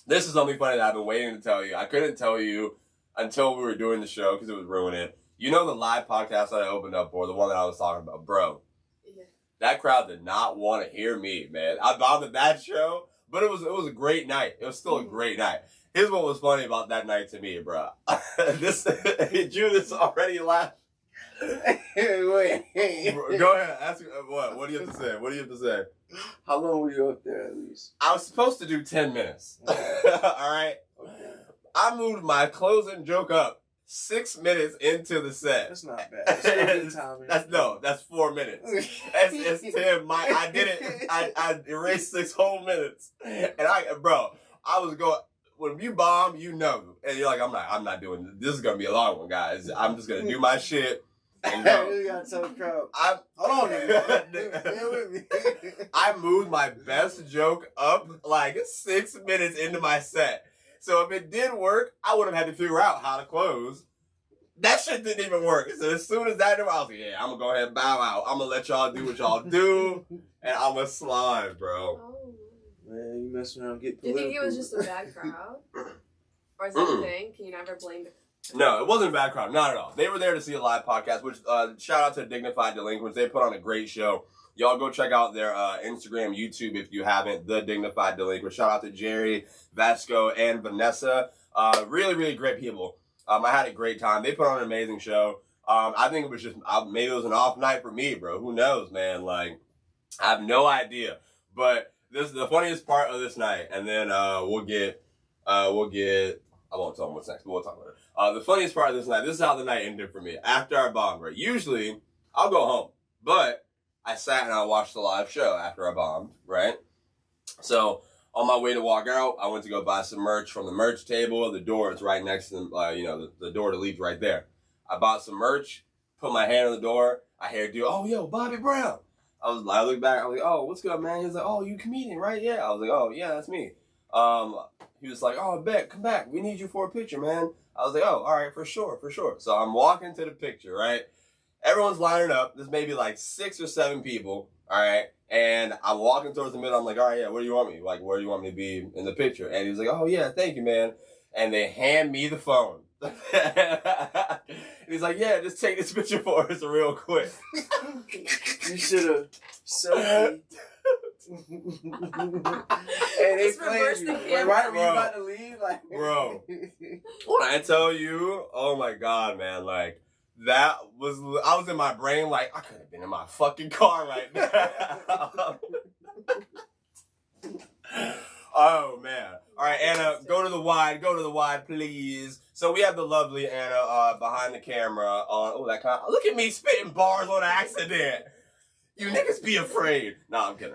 This is something funny that I've been waiting to tell you. I couldn't tell you until we were doing the show because it would ruin it. You know the live podcast that I opened up for, the one that I was talking about, bro. Yeah. That crowd did not want to hear me, man. I bothered that show, but it was a great night. It was still a great night. Here's what was funny about that night to me, bro. Judas already laughed. Wait. Go ahead. Ask what? What do you have to say? What do you have to say? How long were you up there at least? I was supposed to do 10 minutes. All right. Okay. I moved my closing joke up 6 minutes into the set. That's not bad. That's 4 minutes. It's 10. I did it. I erased 6 whole minutes. And I was going. When you bomb, you know, and you're like, I'm not doing this. This is gonna be a long one, guys. I'm just gonna do my shit. And go. You gotta tell the crowd. Hold on. I moved my best joke up like 6 minutes into my set. So if it did work, I would have had to figure out how to close. That shit didn't even work. So as soon as that, I was like, yeah, I'm gonna go ahead and bow out. I'm gonna let y'all do what y'all do, and I'm gonna slide, bro. Oh. Man, you messing around, get political. You think it was just a bad crowd? Or is that a thing? Can you never blame the No, it wasn't a bad crowd. Not at all. They were there to see a live podcast, which, shout out to Dignified Delinquents. They put on a great show. Y'all go check out their Instagram, YouTube if you haven't, The Dignified Delinquents. Shout out to Jerry, Vasco, and Vanessa. Really, really great people. I had a great time. They put on an amazing show. I think it was just, maybe it was an off night for me, bro. Who knows, man? Like, I have no idea. But this is the funniest part of this night, and then we'll get. I won't tell them what's next, but we'll talk about it. The funniest part of this night. This is how the night ended for me. After I bombed, right? Usually, I'll go home, but I sat and I watched the live show after I bombed, right? So on my way to walk out, I went to go buy some merch from the merch table. The door is right next to the door to leave right there. I bought some merch, put my hand on the door. I hear a dude, oh, yo, Bobby Brown. I looked back, I was like, oh, what's good, man? He was like, oh, you comedian, right? Yeah. I was like, oh, yeah, that's me. He was like, oh, Bet, come back. We need you for a picture, man. I was like, oh, all right, for sure. So I'm walking to the picture, right? Everyone's lining up. There's maybe like 6 or 7 people, all right? And I'm walking towards the middle. I'm like, all right, yeah, where do you want me? Like, where do you want me to be in the picture? And he was like, oh, yeah, thank you, man. And they hand me the phone. And he's like, yeah, just take this picture for us real quick. You should have selfie. And they played you. Right when you about to leave, like, bro. When I tell you, oh my god, man, like I was in my brain like I could have been in my fucking car right now. Oh man. All right, Anna, go to the wide, please. So we have the lovely Anna behind the camera on look at me spitting bars on accident. You niggas be afraid. Nah, I'm kidding.